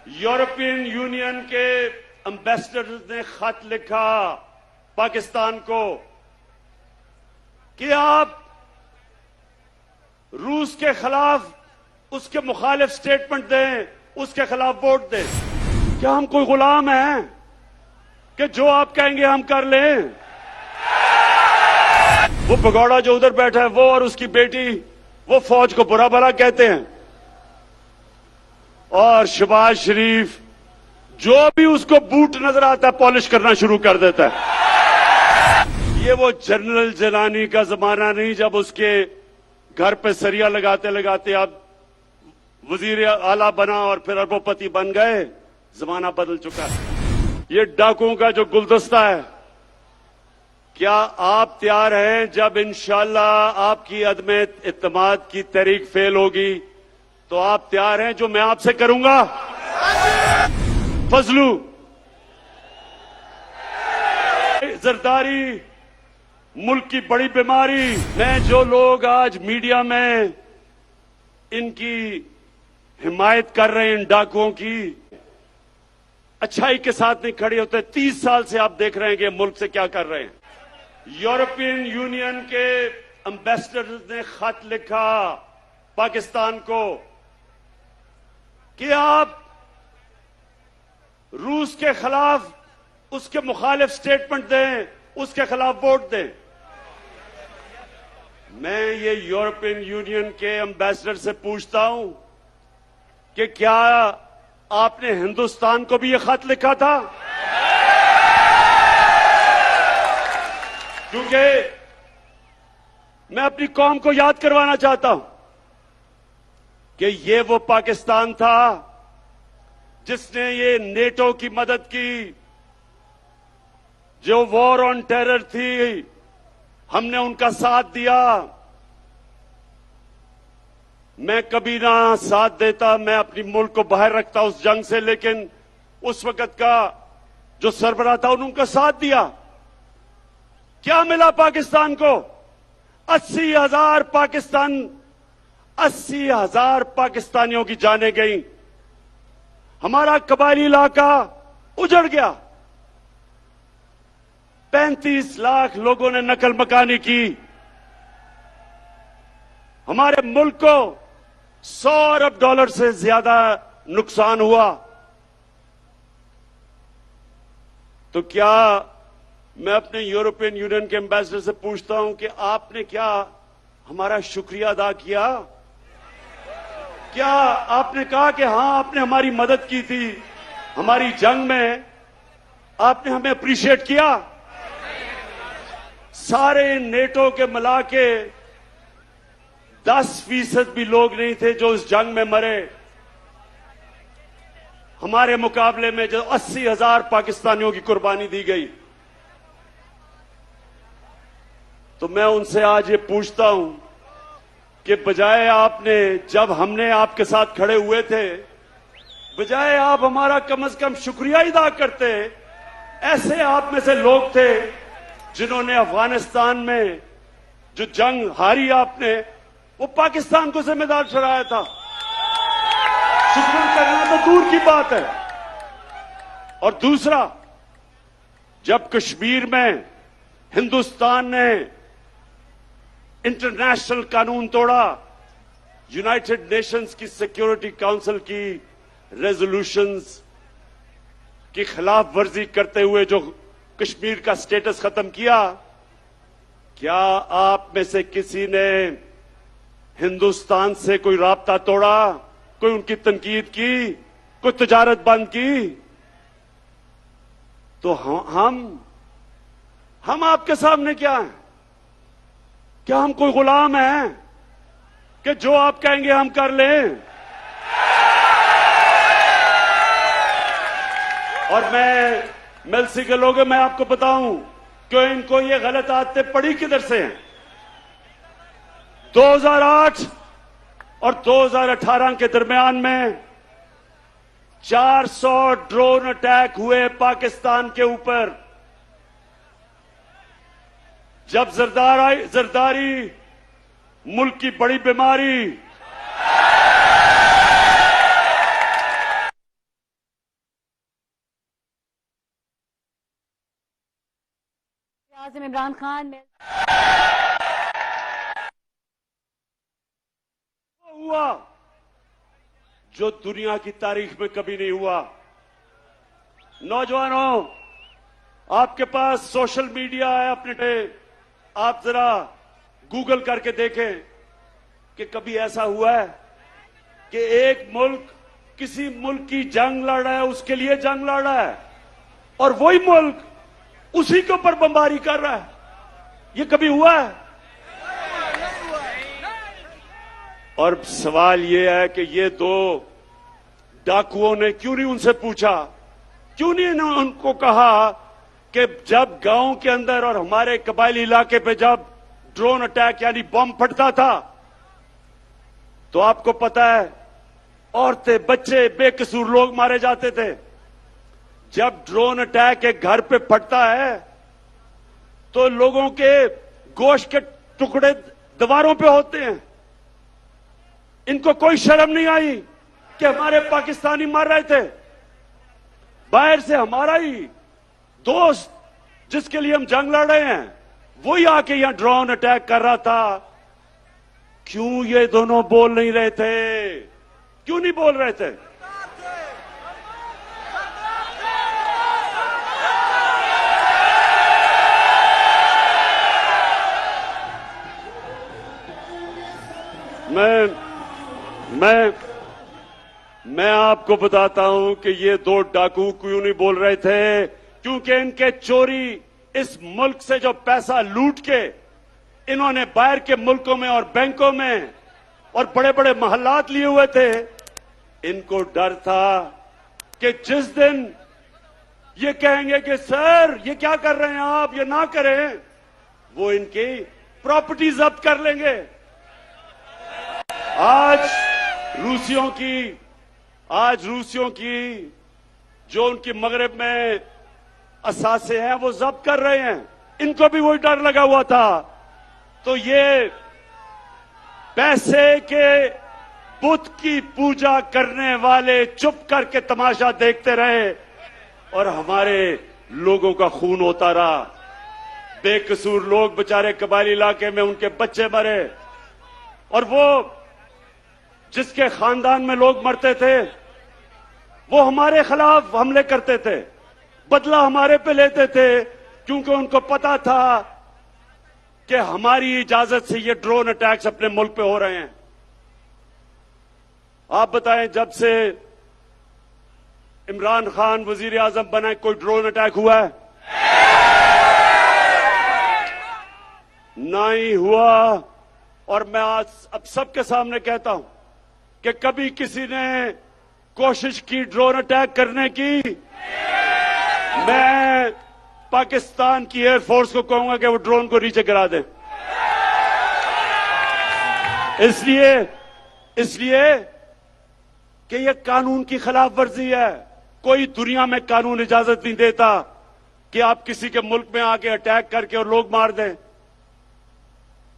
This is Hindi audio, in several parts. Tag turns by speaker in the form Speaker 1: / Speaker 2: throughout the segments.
Speaker 1: यूरोपियन यूनियन के एम्बेसडर ने खत लिखा पाकिस्तान को कि आप रूस के खिलाफ उसके मुखालिफ स्टेटमेंट दें, उसके खिलाफ वोट दें। क्या हम कोई गुलाम हैं कि जो आप कहेंगे हम कर लें? वो भगौड़ा जो उधर बैठा है वो और उसकी बेटी वो फौज को बुरा भला कहते हैं, और शहबाज शरीफ जो भी उसको बूट नजर आता है पॉलिश करना शुरू कर देता है। ये वो जनरल जलानी का जमाना नहीं जब उसके घर पे सरिया लगाते लगाते आप वजीर आला बना और फिर अरबोपति बन गए। जमाना बदल चुका है। ये डाकुओं का जो गुलदस्ता है, क्या आप तैयार हैं जब इंशाअल्लाह आपकी अदम इत्तेमाद की तहरीक फेल होगी तो आप तैयार हैं जो मैं आपसे करूंगा? फजलू, जरदारी, मुल्क की बड़ी बीमारी। मैं जो लोग आज मीडिया में इनकी हिमायत कर रहे हैं, इन डाकुओं की, अच्छाई के साथ नहीं खड़े होते। 30 साल से आप देख रहे हैं कि मुल्क से क्या कर रहे हैं। यूरोपियन यूनियन के एम्बेसडर ने खत लिखा पाकिस्तान को कि आप रूस के खिलाफ उसके मुखालिफ स्टेटमेंट दें, उसके खिलाफ वोट दें। मैं ये यूरोपियन यूनियन के एम्बेसडर से पूछता हूं कि क्या आपने हिंदुस्तान को भी ये खत लिखा था? क्योंकि मैं अपनी कौम को याद करवाना चाहता हूं कि ये वो पाकिस्तान था जिसने ये नेटो की मदद की, जो वॉर ऑन टेरर थी, हमने उनका साथ दिया। मैं कभी ना साथ देता, मैं अपनी मुल्क को बाहर रखता उस जंग से, लेकिन उस वक्त का जो सरबराह था उन्होंने उनका साथ दिया। क्या मिला पाकिस्तान को? 80,000 पाकिस्तानियों की जानें गई। हमारा कबायली इलाका उजड़ गया। 35 लाख लोगों ने नकल मकानी की। हमारे मुल्क को $100 अरब से ज्यादा नुकसान हुआ। तो क्या मैं अपने यूरोपियन यूनियन के एम्बेसडर से पूछता हूं कि आपने क्या हमारा शुक्रिया अदा किया? क्या आपने कहा कि हां आपने हमारी मदद की थी, हमारी जंग में आपने हमें अप्रिशिएट किया? सारे नेटो के मिला के 10% भी लोग नहीं थे जो इस जंग में मरे। हमारे मुकाबले में जो 80,000 पाकिस्तानियों की कुर्बानी दी गई। तो मैं उनसे आज ये पूछता हूं कि बजाय आपने, जब हमने आपके साथ खड़े हुए थे, बजाय आप हमारा कम से कम शुक्रिया अदा करते। ऐसे आप में से लोग थे जिन्होंने अफगानिस्तान में जो जंग हारी आपने, वो पाकिस्तान को जिम्मेदार ठहराया था। शुक्र करना तो दूर की बात है। और दूसरा, जब कश्मीर में हिंदुस्तान ने इंटरनेशनल कानून तोड़ा, यूनाइटेड नेशंस की सिक्योरिटी काउंसिल की रेजोल्यूशंस की खिलाफ वर्जी करते हुए जो कश्मीर का स्टेटस खत्म किया, क्या आप में से किसी ने हिंदुस्तान से कोई राब्ता तोड़ा, कोई उनकी तनकीद की, कोई तिजारत बंद की? तो हम आपके सामने क्या हैं? क्या हम कोई गुलाम हैं कि जो आप कहेंगे हम कर लें? और मैं मेलसी के लोगों मैं आपको बताऊं कि इनको ये गलत आदतें पड़ी किधर से हैं। 2008 और 2018 के दरमियान में 400 ड्रोन अटैक हुए पाकिस्तान के ऊपर। जब जरदारी, मुल्क की बड़ी बीमारी,
Speaker 2: आज़म इमरान खान में
Speaker 1: हुआ जो दुनिया की तारीख में कभी नहीं हुआ। नौजवानों, आपके पास सोशल मीडिया है अपने पे, आप जरा गूगल करके देखें कि कभी ऐसा हुआ है कि एक मुल्क किसी मुल्क की जंग लड़ रहा है, उसके लिए जंग लड़ रहा है, और वही मुल्क उसी के ऊपर बमबारी कर रहा है। ये कभी हुआ है? और सवाल ये है कि ये दो डाकुओं ने क्यों नहीं उनसे पूछा, क्यों नहीं उनको कहा कि जब गांव के अंदर और हमारे कबायली इलाके पे जब ड्रोन अटैक यानी बम फटता था तो आपको पता है औरतें, बच्चे, बेकसूर लोग मारे जाते थे। जब ड्रोन अटैक एक घर पे फटता है तो लोगों के गोश्त के टुकड़े दीवारों पे होते हैं। इनको कोई शर्म नहीं आई कि हमारे पाकिस्तानी मर रहे थे। बाहर से हमारा ही दोस्त जिसके लिए हम जंग लड़ रहे हैं वही आके यहां ड्रोन अटैक कर रहा था। क्यों ये दोनों बोल नहीं रहे थे? क्यों नहीं बोल रहे थे? मैं आपको बताता हूं कि ये दो डाकू क्यों नहीं बोल रहे थे, क्योंकि इनके चोरी इस मुल्क से जो पैसा लूट के इन्होंने बाहर के मुल्कों में और बैंकों में और बड़े बड़े महल्लात लिए हुए थे, इनको डर था कि जिस दिन ये कहेंगे कि सर ये क्या कर रहे हैं आप, ये ना करें, वो इनकी प्रॉपर्टी जब्त कर लेंगे। आज रूसियों की जो उनकी मगरब में असासे हैं वो जब्त कर रहे हैं। इनको भी वही डर लगा हुआ था। तो ये पैसे के बुत की पूजा करने वाले चुप करके तमाशा देखते रहे और हमारे लोगों का खून होता रहा। बेकसूर लोग बेचारे कबायली इलाके में उनके बच्चे मरे, और वो जिसके खानदान में लोग मरते थे वो हमारे खिलाफ हमले करते थे, बदला हमारे पे लेते थे, क्योंकि उनको पता था कि हमारी इजाजत से ये ड्रोन अटैक्स अपने मुल्क पे हो रहे हैं। आप बताएं, जब से इमरान खान वजीर आजम बना कोई ड्रोन अटैक हुआ है? ना ही हुआ। और मैं आज अब सबके सामने कहता हूं कि कभी किसी ने कोशिश की ड्रोन अटैक करने की, मैं पाकिस्तान की एयरफोर्स को कहूंगा कि वो ड्रोन को नीचे गिरा दें। इसलिए कि यह कानून की खिलाफ वर्जी है। कोई दुनिया में कानून इजाजत नहीं देता कि आप किसी के मुल्क में आके अटैक करके और लोग मार दें।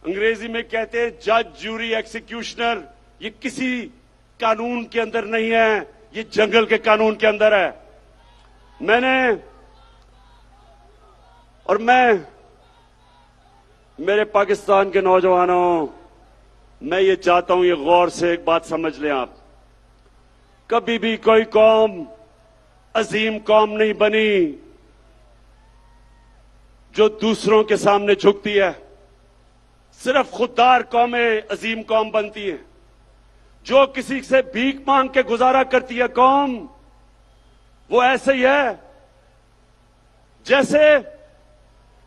Speaker 1: अंग्रेजी में कहते हैं जज, ज्यूरी, एक्सिक्यूशनर। ये किसी कानून के अंदर नहीं है, ये जंगल के कानून के अंदर है। मेरे पाकिस्तान के नौजवानों, मैं ये चाहता हूं, ये गौर से एक बात समझ लें आप। कभी भी कोई कौम अजीम कौम नहीं बनी जो दूसरों के सामने झुकती है। सिर्फ खुददार कौमें अजीम कौम बनती है। जो किसी से भीख मांग के गुजारा करती है कौम, वो ऐसे ही है जैसे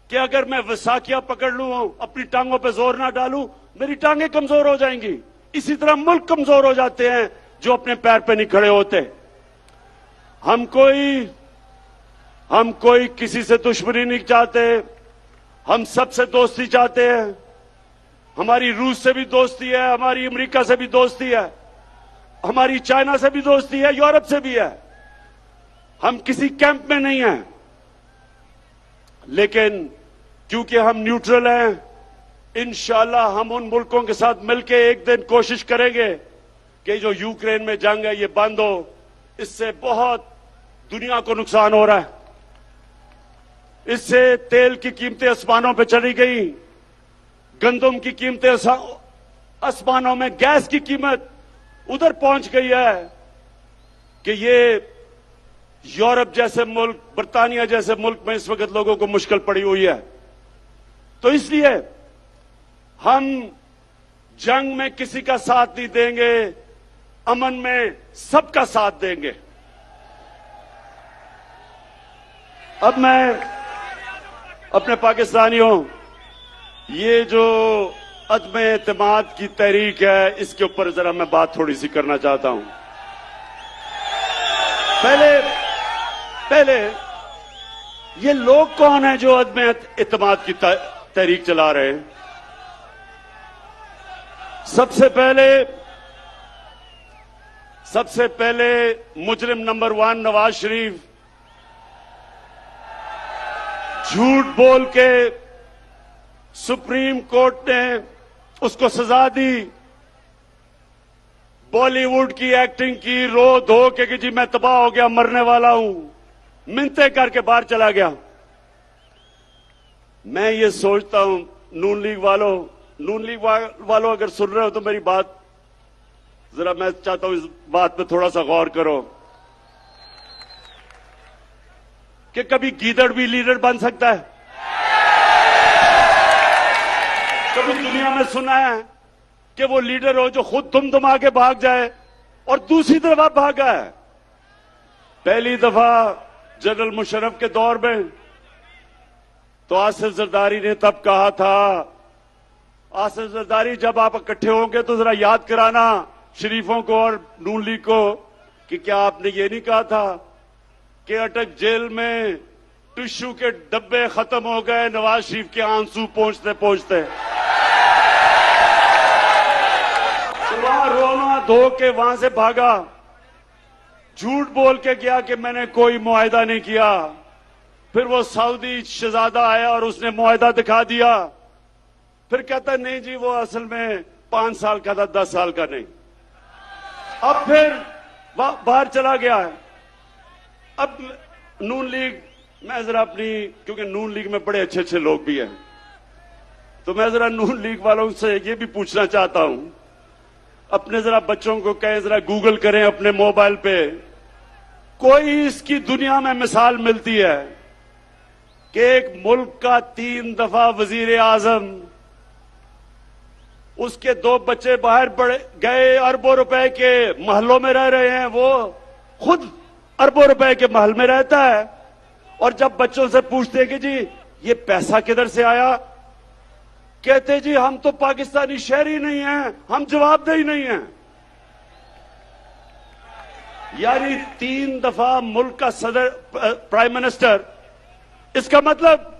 Speaker 1: कि अगर मैं वसाखिया पकड़ लूं, अपनी टांगों पे जोर ना डालूं, मेरी टांगें कमजोर हो जाएंगी। इसी तरह मुल्क कमजोर हो जाते हैं जो अपने पैर पे नहीं खड़े होते। हम कोई किसी से दुश्मनी नहीं चाहते, हम सबसे दोस्ती चाहते हैं। हमारी रूस से भी दोस्ती है, हमारी अमेरिका से भी दोस्ती है, हमारी चाइना से भी दोस्ती है, यूरोप से भी है। हम किसी कैंप में नहीं हैं, लेकिन क्योंकि हम न्यूट्रल हैं, इंशाल्लाह हम उन मुल्कों के साथ मिलकर एक दिन कोशिश करेंगे कि जो यूक्रेन में जंग है ये बंद हो। इससे बहुत दुनिया को नुकसान हो रहा है। इससे तेल की कीमतें आसमानों पे चली गई, गंदम की कीमतें आसमानों में, गैस की कीमत उधर पहुंच गई है कि ये यूरोप जैसे मुल्क, बर्तानिया जैसे मुल्क में इस वक्त लोगों को मुश्किल पड़ी हुई है। तो इसलिए हम जंग में किसी का साथ नहीं देंगे, अमन में सबका साथ देंगे। अब मैं अपने पाकिस्तानियों, ये जो अदम एतमाद की तहरीक है, इसके ऊपर जरा मैं बात थोड़ी सी करना चाहता हूं। पहले ये लोग कौन है जो अदम एतमाद की तहरीक चला रहे हैं? सबसे पहले मुजरिम नंबर 1 नवाज शरीफ झूठ बोल के सुप्रीम कोर्ट ने उसको सजा दी, बॉलीवुड की एक्टिंग की, रो धो के कि जी मैं तबाह हो गया, मरने वाला हूं, मिन्नतें करके बाहर चला गया। मैं ये सोचता हूं, नून लीग वालों अगर सुन रहे हो तो मेरी बात जरा, मैं चाहता हूं इस बात पे थोड़ा सा गौर करो कि कभी गीदड़ भी लीडर बन सकता है? कभी दुनिया में सुना है कि वो लीडर हो जो खुद दुमदुमा के भाग जाए और दूसरी तरफ भागा है? पहली दफा जनरल मुशर्रफ के दौर में तो आसिफ जरदारी ने तब कहा था, आसिफ जरदारी जब आप इकट्ठे होंगे तो जरा याद कराना शरीफों को और नून लीग को कि क्या आपने ये नहीं कहा था कि अटक जेल में टिश्यू के डब्बे खत्म हो गए नवाज शरीफ के आंसू पहुंचते पहुंचते, तो वहां रोना धो के वहां से भागा, झूठ बोल के गया कि मैंने कोई मुआहिदा नहीं किया। फिर वो सऊदी शहजादा आया और उसने मुआहिदा दिखा दिया, फिर कहता नहीं जी वो असल में 5 साल का था, 10 साल का नहीं। अब फिर बाहर चला गया है। अब नून लीग, मैं जरा अपनी, क्योंकि नून लीग में बड़े अच्छे अच्छे लोग भी हैं, तो मैं जरा नून लीग वालों से ये भी पूछना चाहता हूं, अपने जरा बच्चों को कहें जरा गूगल करें अपने मोबाइल पे, कोई इसकी दुनिया में मिसाल मिलती है कि एक मुल्क का 3 दफा वजीर आजम, उसके 2 बच्चे बाहर गए, अरबों रुपए के महलों में रह रहे हैं, वो खुद अरबों रुपए के महल में रहता है, और जब बच्चों से पूछते हैं कि जी ये पैसा किधर से आया, कहते जी हम तो पाकिस्तानी शहरी नहीं हैं, हम जवाबदेही नहीं हैं। यानी 3 दफा मुल्क का सदर, प्राइम मिनिस्टर, इसका मतलब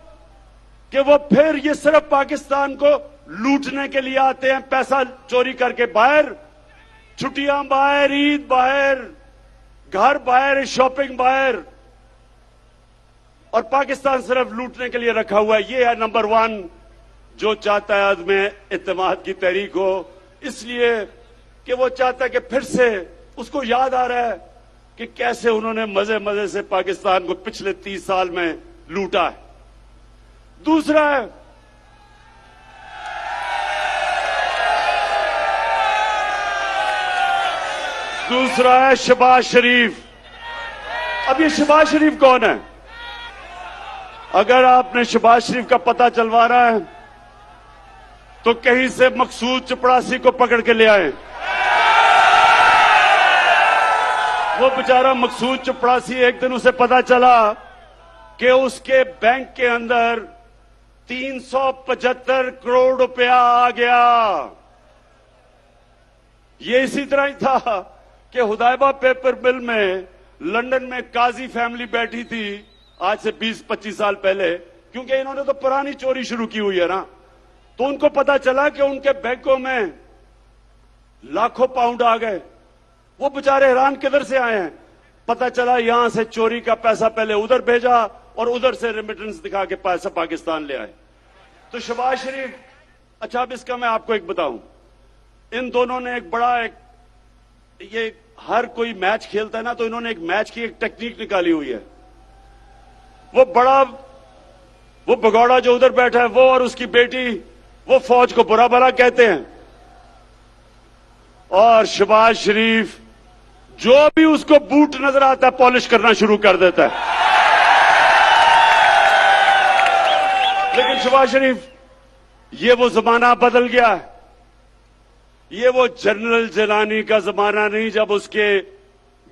Speaker 1: कि वो फिर ये सिर्फ पाकिस्तान को लूटने के लिए आते हैं, पैसा चोरी करके बाहर, छुट्टियां बाहर, ईद बाहर, घर बाहर, शॉपिंग बाहर, और पाकिस्तान सिर्फ लूटने के लिए रखा हुआ है। ये है नंबर 1 जो चाहता है अदम एतमाद की तहरीक हो, इसलिए कि वो चाहता है कि फिर से उसको याद आ रहा है कि कैसे उन्होंने मजे मजे से पाकिस्तान को पिछले 30 साल में लूटा है। दूसरा है शहबाज शरीफ। अब ये शहबाज शरीफ कौन है? अगर आपने शहबाज शरीफ का पता चलवाना है तो कहीं से मकसूद चपड़ासी को पकड़ के ले आए। वो बेचारा मकसूद चपड़ासी, एक दिन उसे पता चला कि उसके बैंक के अंदर 375 करोड़ रुपया आ गया। ये इसी तरह ही था कि हुदैबा पेपर मिल में लंदन में काजी फैमिली बैठी थी आज से 20-25 साल पहले, क्योंकि इन्होंने तो पुरानी चोरी शुरू की हुई है ना, तो उनको पता चला कि उनके बैंकों में लाखों पाउंड आ गए। वो बेचारे हैरान किधर से आए हैं, पता चला यहां से चोरी का पैसा पहले उधर भेजा और उधर से रेमिटेंस दिखा के पैसा पाकिस्तान ले आए। तो शहबाज शरीफ, अच्छा अब इसका मैं आपको एक बताऊं, इन दोनों ने ये हर कोई मैच खेलता है ना, तो इन्होंने एक मैच की एक टेक्निक निकाली हुई है। वो बड़ा वो भगौड़ा जो उधर बैठा है वो और उसकी बेटी वो फौज को बुरा भला कहते हैं, और शहबाज शरीफ जो भी उसको बूट नजर आता है पॉलिश करना शुरू कर देता है। लेकिन शहबाज शरीफ, ये वो जमाना बदल गया है। ये वो जनरल जिलानी का जमाना नहीं जब उसके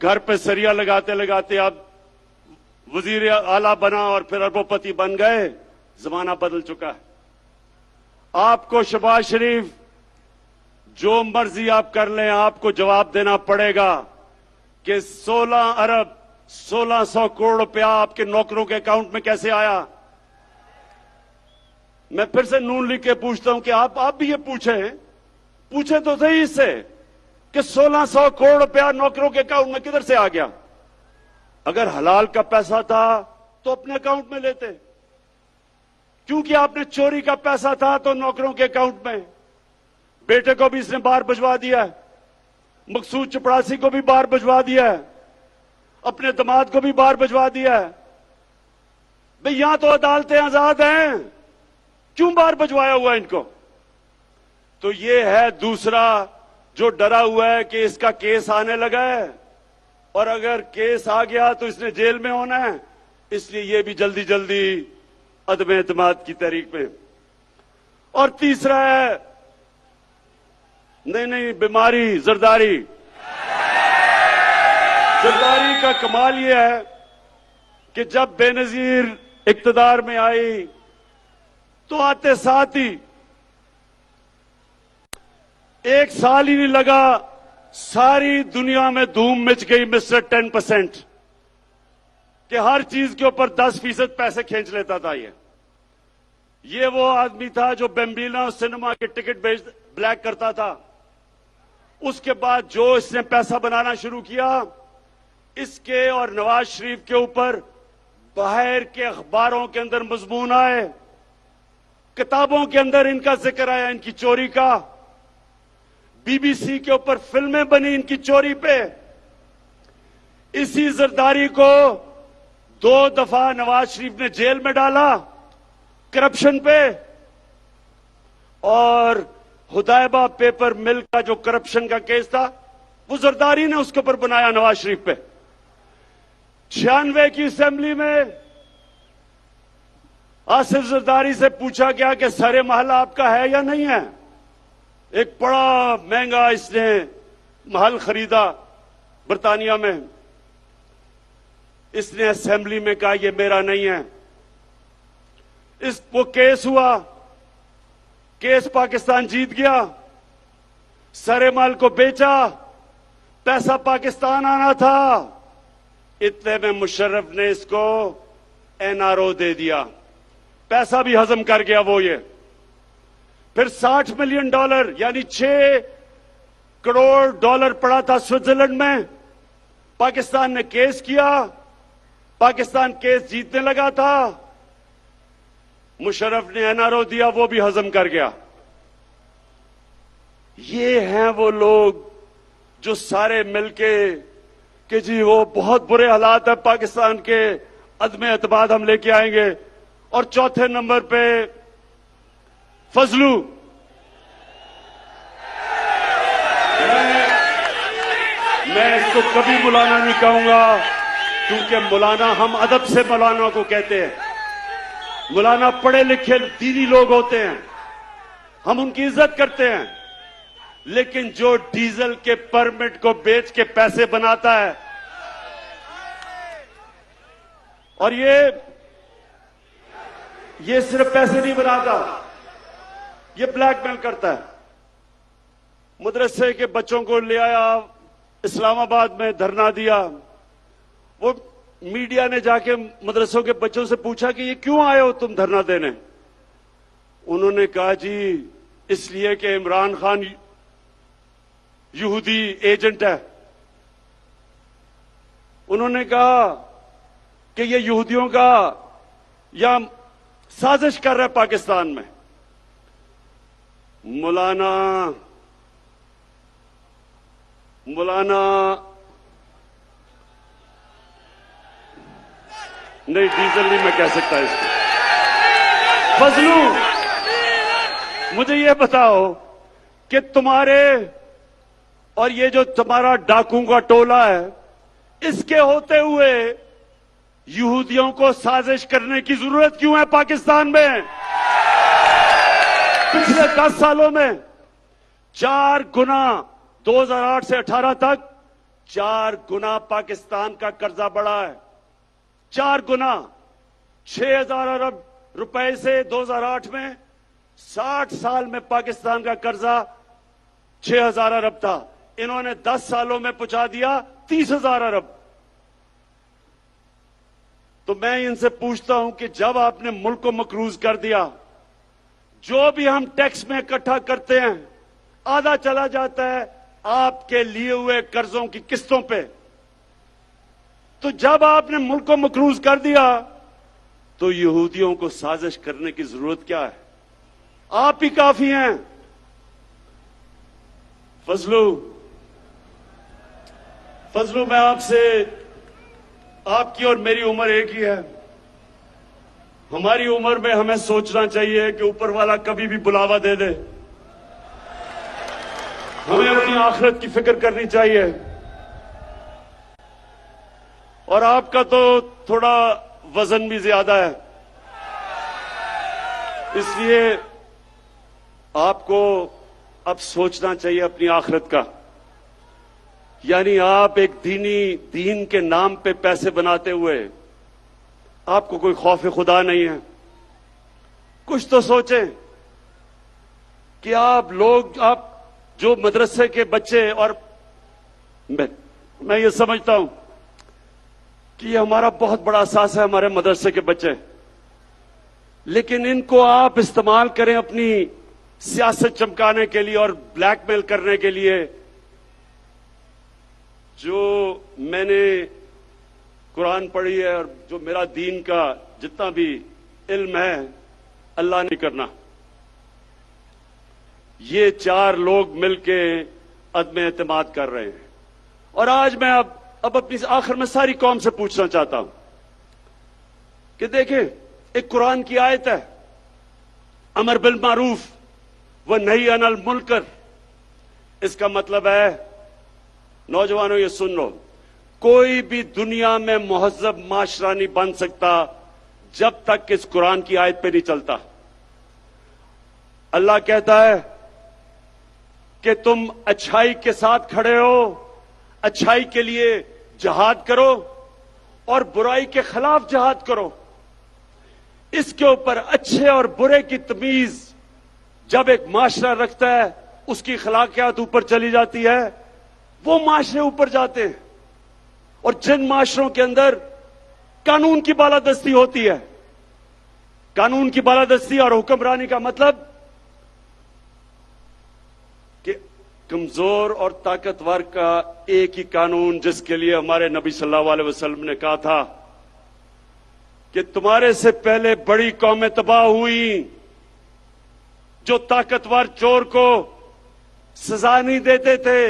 Speaker 1: घर पे सरिया लगाते लगाते अब वजीर आला बना और फिर अरबोपति बन गए। जमाना बदल चुका है। आपको शहबाज शरीफ जो मर्जी आप कर लें, आपको जवाब देना पड़ेगा कि 16 अरब 1600 करोड़ रुपया आपके नौकरों के अकाउंट में कैसे आया। मैं फिर से नून लीग के पूछता हूं कि आप भी ये पूछे तो सही इससे कि 1600 करोड़ रुपया नौकरों के अकाउंट में किधर से आ गया। अगर हलाल का पैसा था तो अपने अकाउंट में लेते, क्योंकि आपने चोरी का पैसा था तो नौकरों के अकाउंट में। बेटे को भी इसने बाहर भिजवा दिया है, मकसूद चपड़ासी को भी बाहर भिजवा दिया है, अपने दामाद को भी बाहर भिजवा दिया है। भाई यहां तो अदालतें आजाद हैं, क्यों बाहर भिजवाया हुआ इनको? तो ये है दूसरा जो डरा हुआ है कि इसका केस आने लगा है और अगर केस आ गया तो इसने जेल में होना है, इसलिए ये भी जल्दी जल्दी अदम एतमाद की तहरीक में। और तीसरा है नहीं बीमारी जरदारी। जरदारी का कमाल यह है कि जब बेनजीर इक्तदार में आई तो आते साथ ही एक साल ही नहीं लगा, सारी दुनिया में धूम मच गई मिस्टर 10% कि हर चीज के ऊपर 10% पैसे खींच लेता था। ये वो आदमी था जो बेम्बीना सिनेमा के टिकट ब्लैक करता था। उसके बाद जो इसने पैसा बनाना शुरू किया, इसके और नवाज शरीफ के ऊपर बाहर के अखबारों के अंदर मजमून आए, किताबों के अंदर इनका जिक्र आया, इनकी चोरी का। बीबीसी के ऊपर फिल्में बनी इनकी चोरी पे। इसी जरदारी को 2 दफा नवाज शरीफ ने जेल में डाला करप्शन पे, और हुदैबा पेपर मिल का जो करप्शन का केस था वो जरदारी ने उसके ऊपर बनाया नवाज शरीफ पे। 96 की असेंबली में आसिफ जरदारी से पूछा गया कि सरे महल आपका है या नहीं है। एक बड़ा महंगा इसने महल खरीदा बर्तानिया में। इसने असेंबली में कहा यह मेरा नहीं है। वो केस हुआ, केस पाकिस्तान जीत गया, सरे महल को बेचा, पैसा पाकिस्तान आना था। इतने में मुशर्रफ ने इसको एनआरओ दे दिया, पैसा भी हजम कर गया वो। ये फिर $60 मिलियन यानी $6 करोड़ पड़ा था स्विट्जरलैंड में। पाकिस्तान ने केस किया, पाकिस्तान केस जीतने लगा था, मुशर्रफ ने एनआरओ दिया, वो भी हजम कर गया। ये हैं वो लोग जो सारे मिलके कि जी वो बहुत बुरे हालात है पाकिस्तान के, अदम एतमाद हम लेके आएंगे। और चौथे नंबर पे फजलू। मैं इसको कभी मौलाना नहीं कहूंगा, क्योंकि मौलाना, हम अदब से मौलाना को कहते हैं। मौलाना पढ़े लिखे दीनी लोग होते हैं, हम उनकी इज्जत करते हैं। लेकिन जो डीजल के परमिट को बेच के पैसे बनाता है, और ये सिर्फ पैसे नहीं बनाता, ये ब्लैकमेल करता है। मदरसे के बच्चों को ले आया, इस्लामाबाद में धरना दिया। वो मीडिया ने जाके मदरसों के बच्चों से पूछा कि ये क्यों आए हो तुम धरना देने। उन्होंने कहा जी इसलिए कि इमरान खान यहूदी एजेंट है। उन्होंने कहा कि ये यहूदियों का या साजिश कर रहा है पाकिस्तान में। मौलाना नहीं, डीजल नहीं मैं कह सकता इसको। फजलू, मुझे ये बताओ कि तुम्हारे और ये जो तुम्हारा डाकुओं का टोला है, इसके होते हुए यहूदियों को साजिश करने की जरूरत क्यों है पाकिस्तान में? पिछले 10 सालों में 4 गुना, 2008 से 18 तक 4 गुना पाकिस्तान का कर्जा बढ़ा है। 4 गुना, 6,000 अरब रुपए से 2008 में, 60 साल में पाकिस्तान का कर्जा 6,000 अरब था। इन्होंने 10 सालों में पहुंचा दिया 30,000 अरब। तो मैं इनसे पूछता हूं कि जब आपने मुल्क को मकरूज कर दिया, जो भी हम टैक्स में इकट्ठा करते हैं आधा चला जाता है आपके लिए हुए कर्जों की किस्तों पे। तो जब आपने मुल्क को मकरूज कर दिया तो यहूदियों को साजिश करने की जरूरत क्या है? आप ही काफी हैं। फजलू, मैं आपसे, आपकी और मेरी उम्र एक ही है। हमारी उम्र में हमें सोचना चाहिए कि ऊपर वाला कभी भी बुलावा दे दे। हमें अपनी आखिरत की फिक्र करनी चाहिए। और आपका तो थोड़ा वजन भी ज्यादा है, इसलिए आपको अब सोचना चाहिए अपनी आखिरत का। यानी आप एक दीन के नाम पे पैसे बनाते हुए आपको कोई खौफ खुदा नहीं है। कुछ तो सोचें कि आप जो मदरसे के बच्चे, और मैं ये समझता हूं कि ये हमारा बहुत बड़ा असास है, हमारे मदरसे के बच्चे, लेकिन इनको आप इस्तेमाल करें अपनी सियासत चमकाने के लिए और ब्लैकमेल करने के लिए। जो मैंने कुरान पढ़ी है और जो मेरा दीन का जितना भी इल्म है, अल्लाह नहीं करना। ये 4 लोग मिलके अदम एतमाद कर रहे हैं। और आज मैं अब अपनी आखिर में सारी कौम से पूछना चाहता हूं कि देखें, एक कुरान की आयत है, अमर बिल मारूफ व नही अनिल मुनकर। इसका मतलब है, नौजवानों ये सुन लो, कोई भी दुनिया में मुहज्जब माशरा नहीं बन सकता जब तक इस कुरान की आयत पे नहीं चलता। अल्लाह कहता है कि तुम अच्छाई के साथ खड़े हो, अच्छाई के लिए जिहाद करो और बुराई के खिलाफ जिहाद करो। इसके ऊपर अच्छे और बुरे की तमीज जब एक माशरा रखता है, उसकी अखलाकियात ऊपर चली जाती है, वो माशरे ऊपर जाते हैं। और जिन माशरों के अंदर कानून की बालादस्ती होती है, कानून की बालादस्ती और हुक्मरानी का मतलब कि कमजोर और ताकतवर का एक ही कानून, जिसके लिए हमारे नबी सल्लल्लाहु अलैहि वसल्लम ने कहा था कि तुम्हारे से पहले बड़ी कौमें तबाह हुई जो ताकतवर चोर को सजा नहीं देते थे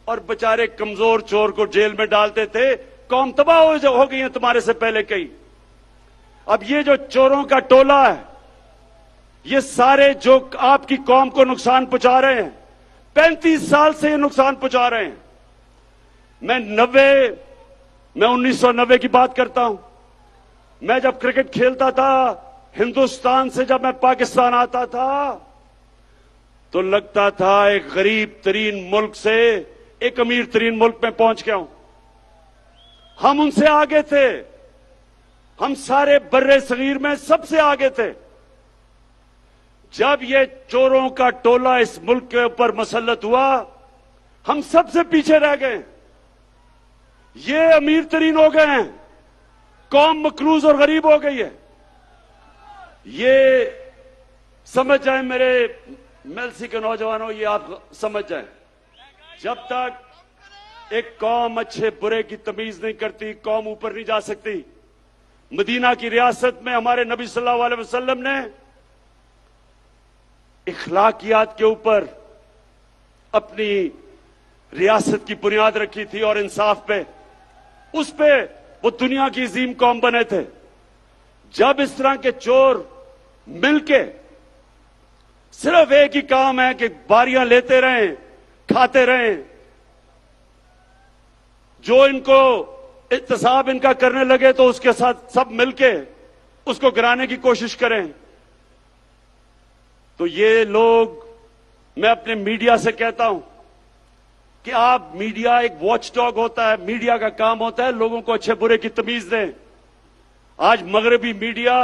Speaker 1: और बेचारे कमजोर चोर को जेल में डालते थे। कौम तबाह हो गई है तुम्हारे से पहले कई। अब ये जो चोरों का टोला है, ये सारे जो आपकी कौम को नुकसान पहुंचा रहे हैं, 35 साल से ये नुकसान पहुंचा रहे हैं। मैं 1990 की बात करता हूं। मैं जब क्रिकेट खेलता था, हिंदुस्तान से जब मैं पाकिस्तान आता था, तो लगता था एक गरीब तरीन मुल्क से एक अमीर तरीन मुल्क में पहुंच गया हूं। हम उनसे आगे थे, हम सारे बर्रे सगीर में सबसे आगे थे। जब ये चोरों का टोला इस मुल्क के ऊपर मसल्लत हुआ, हम सबसे पीछे रह गए। ये अमीर तरीन हो गए हैं, कौम मकरूज और गरीब हो गई है। ये समझ जाए मेरे मेलसी के नौजवानों, ये आप समझ जाए, जब तक एक कौम अच्छे बुरे की तमीज नहीं करती, कौम ऊपर नहीं जा सकती। मदीना की रियासत में हमारे नबी सल्लल्लाहु अलैहि वसल्लम ने इखलाकियात के ऊपर अपनी रियासत की बुनियाद रखी थी और इंसाफ पे, उस पे वो दुनिया की अजीम कौम बने थे। जब इस तरह के चोर मिलके सिर्फ एक ही काम है कि बारियां लेते रहें, खाते रहें। जो इनको इत्तेसाब इनका करने लगे तो उसके साथ सब मिलके उसको गिराने की कोशिश करें। तो ये लोग, मैं अपने मीडिया से कहता हूं कि आप, मीडिया एक वॉचडॉग होता है, मीडिया का काम होता है लोगों को अच्छे बुरे की तमीज दें। आज मगरबी मीडिया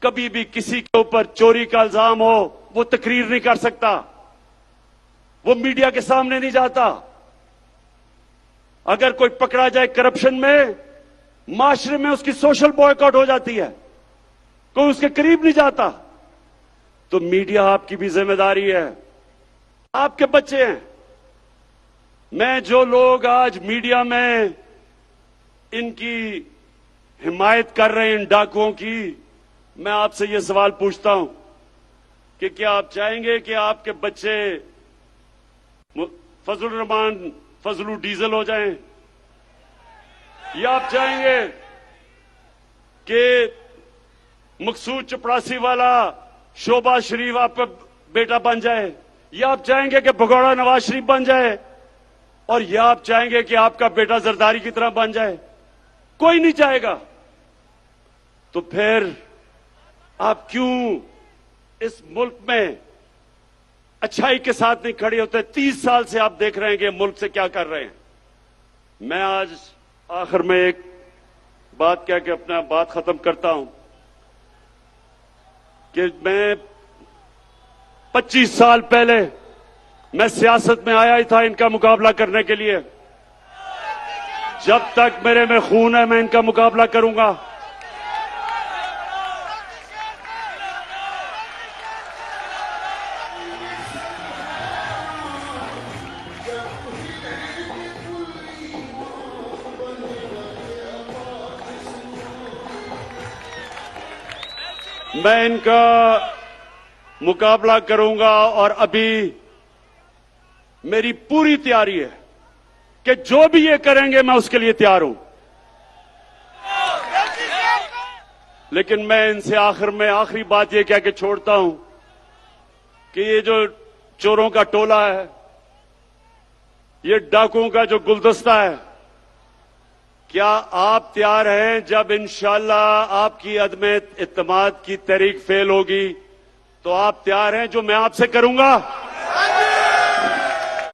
Speaker 1: कभी भी किसी के ऊपर चोरी का इल्जाम हो वो तकरीर नहीं कर सकता, वो मीडिया के सामने नहीं जाता। अगर कोई पकड़ा जाए करप्शन में, माशरे में उसकी सोशल बॉयकॉट हो जाती है, कोई उसके करीब नहीं जाता। तो मीडिया आपकी भी जिम्मेदारी है, आपके बच्चे हैं। मैं जो लोग आज मीडिया में इनकी हिमायत कर रहे हैं इन डाकुओं की, मैं आपसे ये सवाल पूछता हूं कि क्या आप चाहेंगे कि आपके बच्चे फजलुर रहमान फजलू डीजल हो जाएं, या आप चाहेंगे कि मकसूद चपरासी वाला शोभा शरीफ आपका बेटा बन जाए, या आप चाहेंगे कि भगोड़ा नवाज शरीफ बन जाए, और या आप चाहेंगे कि आपका बेटा जरदारी की तरह बन जाए? कोई नहीं चाहेगा। तो फिर आप क्यों इस मुल्क में अच्छाई के साथ नहीं खड़े होते? 30 साल से आप देख रहे हैं कि मुल्क से क्या कर रहे हैं। मैं आज आखिर में एक बात कह के अपना बात खत्म करता हूं कि मैं 25 साल पहले मैं सियासत में आया ही था इनका मुकाबला करने के लिए। जब तक मेरे में खून है मैं इनका मुकाबला करूंगा। मैं इनका मुकाबला करूंगा और अभी मेरी पूरी तैयारी है कि जो भी ये करेंगे मैं उसके लिए तैयार हूं। लेकिन मैं इनसे आखिर में आखिरी बात ये कह के छोड़ता हूं कि ये जो चोरों का टोला है, ये डाकुओं का जो गुलदस्ता है, क्या आप तैयार हैं जब इंशाअल्लाह आपकी अदम इत्तेमाद की तहरीक फेल होगी तो आप तैयार हैं जो मैं आपसे करूंगा?